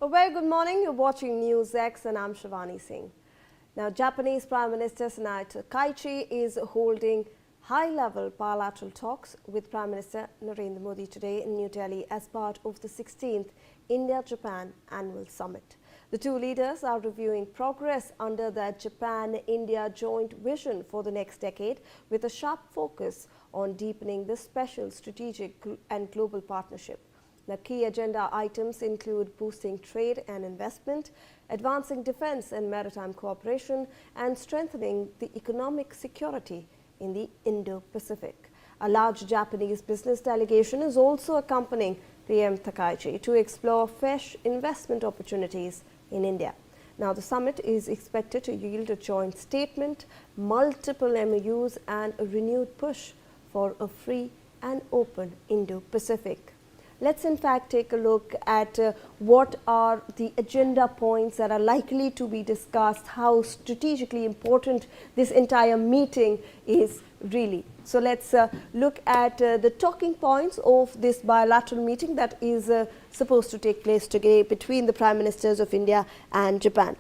A very good morning. You're watching NewsX and I'm Shivani Singh. Now, Japanese Prime Minister Sanae Takaichi is holding high-level bilateral talks with Prime Minister Narendra Modi today in New Delhi as part of the 16th India-Japan Annual Summit. The two leaders are reviewing progress under the Japan-India joint vision for the next decade with a sharp focus on deepening the special strategic and global partnership. The key agenda items include boosting trade and investment, advancing defense and maritime cooperation, and strengthening the economic security in the Indo-Pacific. A large Japanese business delegation is also accompanying PM Takaichi to explore fresh investment opportunities in India. Now, the summit is expected to yield a joint statement, multiple MoUs, and a renewed push for a free and open Indo-Pacific. Let's in fact take a look at what are the agenda points that are likely to be discussed, how strategically important this entire meeting is really. So let's look at the talking points of this bilateral meeting that is supposed to take place today between the Prime Ministers of India and Japan.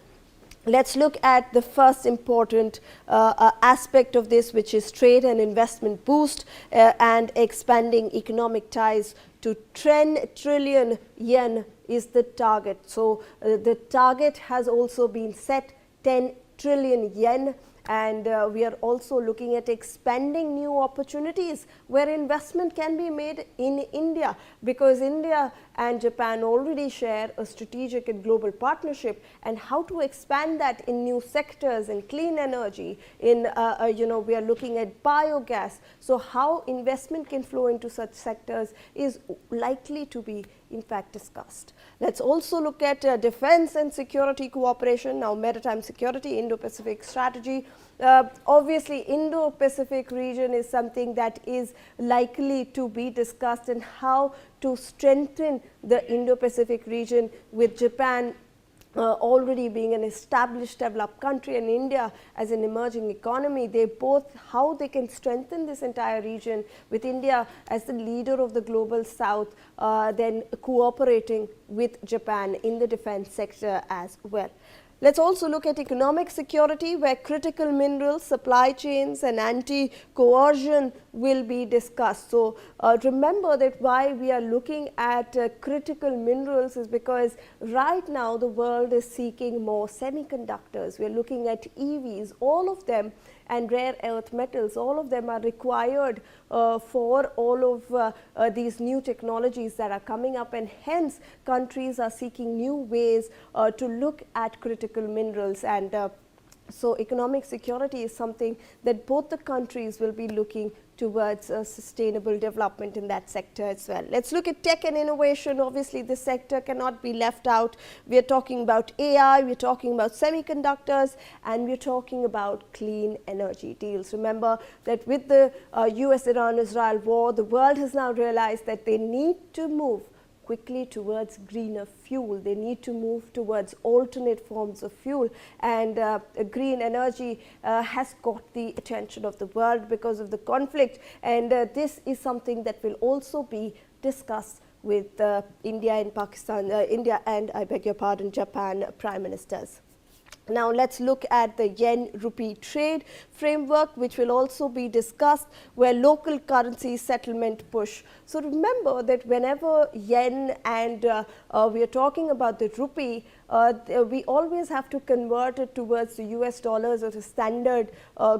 Let's look at the first important aspect of this, which is trade and investment boost and expanding economic ties to 10 trillion yen is the target. So the target has also been set 10 trillion yen. And we are also looking at expanding new opportunities where investment can be made in India, because India and Japan already share a strategic and global partnership, and how to expand that in new sectors, in clean energy, in we are looking at biogas. So how investment can flow into such sectors is likely to be in fact discussed. Let's also look at defense and security cooperation. Now, maritime security, Indo-Pacific strategy. Obviously, Indo-Pacific region is something that is likely to be discussed, and how to strengthen the Indo-Pacific region with Japan already being an established developed country and India as an emerging economy. They both, how they can strengthen this entire region with India as the leader of the global south, then cooperating with Japan in the defense sector as well. Let's also look at economic security, where critical minerals, supply chains, and anti-coercion will be discussed. So remember that why we are looking at critical minerals is because right now the world is seeking more semiconductors. We are looking at EVs, all of them, and rare earth metals, all of them are required for all of these new technologies that are coming up, and hence countries are seeking new ways to look at critical minerals. And so economic security is something that both the countries will be looking towards sustainable development in that sector as well. Let's look at tech and innovation. Obviously, this sector cannot be left out. We are talking about AI, we are talking about semiconductors, and we are talking about clean energy deals. Remember that with the US-Iran-Israel war, the world has now realized that they need to move quickly towards greener fuel. They need to move towards alternate forms of fuel, and green energy has got the attention of the world because of the conflict, and this is something that will also be discussed with India and Pakistan, India and, I beg your pardon, Japan Prime Ministers. Now, let's look at the yen-rupee trade framework, which will also be discussed, where local currency settlement push. So remember that whenever yen and we are talking about the rupee, we always have to convert it towards the US dollars or the standard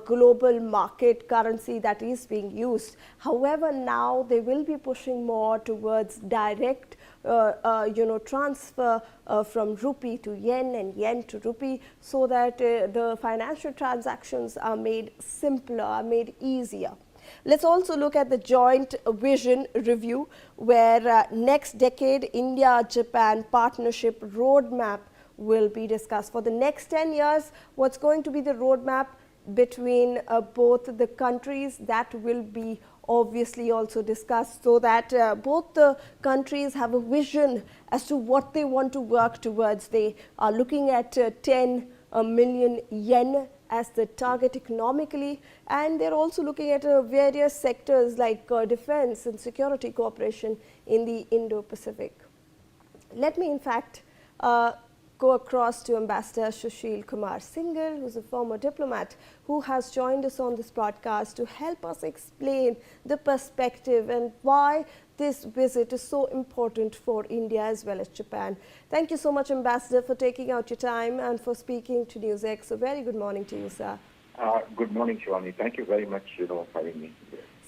global market currency that is being used. However, now they will be pushing more towards direct transfer from rupee to yen and yen to rupee, so that the financial transactions are made simpler, are made easier. Let's also look at the joint vision review, where next decade India-Japan partnership roadmap will be discussed. For the next 10 years, what's going to be the roadmap between both the countries, that will be obviously also discussed, so that both the countries have a vision as to what they want to work towards. They are looking at 10 million yen as the target economically, and they're also looking at various sectors like defense and security cooperation in the Indo-Pacific. Let me in fact go across to Ambassador Sushil Kumar Singhal, who's a former diplomat, who has joined us on this broadcast to help us explain the perspective and why this visit is so important for India as well as Japan. Thank you so much, Ambassador, for taking out your time and for speaking to NewsX. A very good morning to you, sir. Good morning, Shivani. Thank you very much, for having me.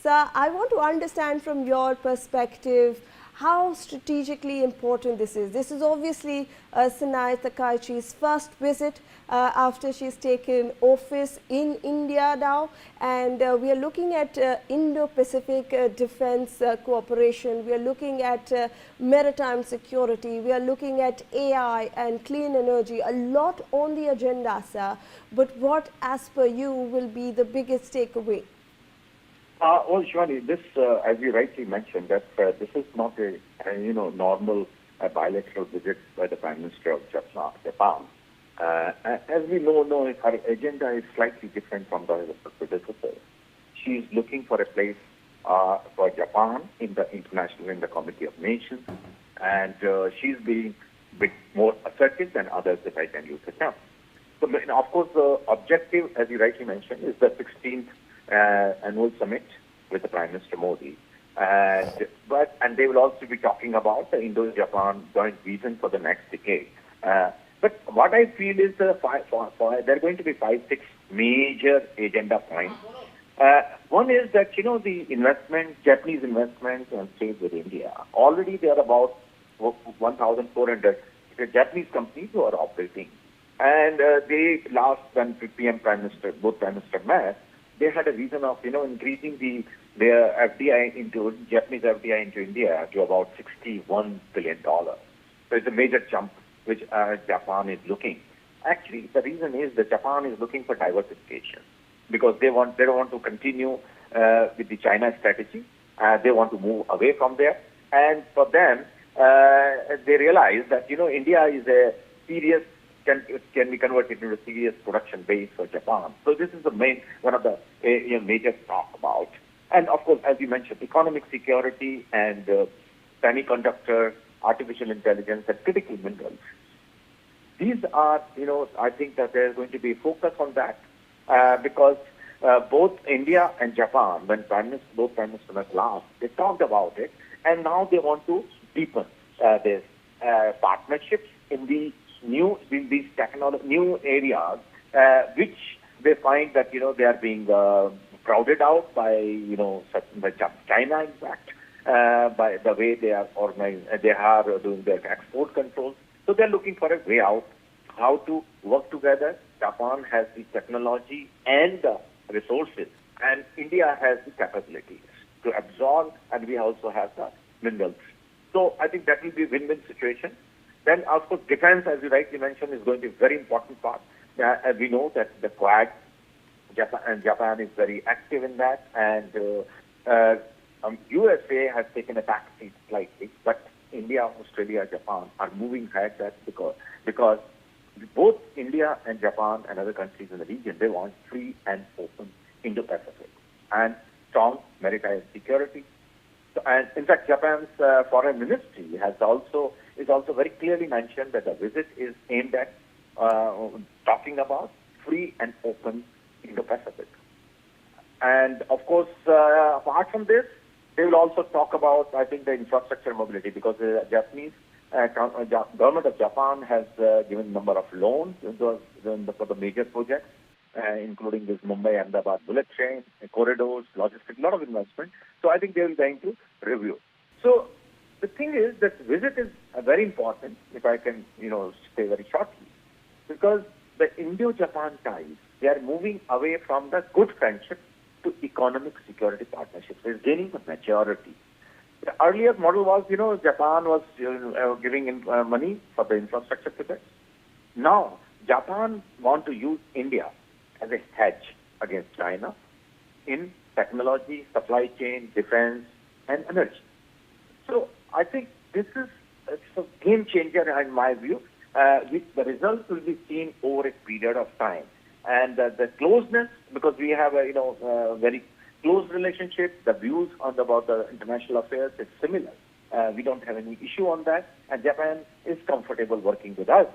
Sir, I want to understand from your perspective how strategically important this is. This is obviously Sanae Takaichi's first visit after she's taken office in India now, and we are looking at Indo-Pacific defense cooperation. We are looking at maritime security. We are looking at AI and clean energy. A lot on the agenda, sir. But what, as per you, will be the biggest takeaway? Well, Shivani, this, as you rightly mentioned, that this is not a normal bilateral visit by the Prime Minister of Japan. As we know, her agenda is slightly different from the predecessor. She is looking for a place for Japan in the Committee of Nations, and she's being a bit more assertive than others, if I can use the term. So, of course, the objective, as you rightly mentioned, is the 16th annual summit with the Prime Minister Modi, and they will also be talking about the Indo-Japan joint vision for the next decade. But what I feel is there are going to be 5-6 major agenda points. One is that the Japanese investments and trade with India. Already there are about 1,400 Japanese companies who are operating, and they when both Prime Minister met, they had a vision of increasing their Japanese FDI into India to about $61 billion. So it's a major jump which Japan is looking. Actually, the reason is that Japan is looking for diversification because they don't want to continue with the China strategy. They want to move away from there, and for them, they realize that India is a serious. Can be converted into a serious production base for Japan. So this is one of the major talk about. And of course, as you mentioned, economic security and semiconductor, artificial intelligence, and critical minerals. These are, I think that there's going to be a focus on that because both India and Japan, when both Prime Ministers met last, they talked about it, and now they want to deepen their partnerships in these new areas, which they find that they are being crowded out by China, in fact, by the way they are organized. They are doing their export controls, so they're looking for a way out, how to work together. Japan has the technology and the resources, and India has the capabilities to absorb, and we also have the minerals. So I think that will be a win-win situation. Then, of course, defense, as you rightly mentioned, is going to be a very important part. We know that the Quad, Japan is very active in that, and USA has taken a back seat slightly, but India, Australia, Japan are moving ahead. That's because both India and Japan and other countries in the region, they want free and open Indo-Pacific and strong maritime security. So, and in fact, Japan's foreign ministry is also very clearly mentioned that the visit is aimed at talking about free and open Indo-Pacific. And of course, apart from this, they will also talk about, I think, the infrastructure mobility, because the Japanese government of Japan has given a number of loans for the major projects, including this Mumbai-Ahmedabad bullet train, corridors, logistics, a lot of investment. So I think they will going to review. So the thing is that visit is very important, if I can, say very shortly, because the Indo-Japan ties, they are moving away from the good friendship to economic security partnerships. It's gaining the maturity. The earlier model was, Japan was giving money for the infrastructure projects. Now, Japan want to use India as a hedge against China in technology, supply chain, defense, and energy. So I think this is a game changer in my view, which the results will be seen over a period of time. And the closeness, because we have a very close relationship, the views about the international affairs is similar. We don't have any issue on that, and Japan is comfortable working with us.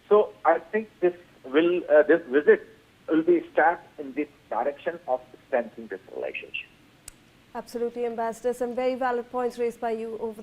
So I think this visit will be a step in this direction of strengthening this relationship. Absolutely, Ambassador. Some very valid points raised by you over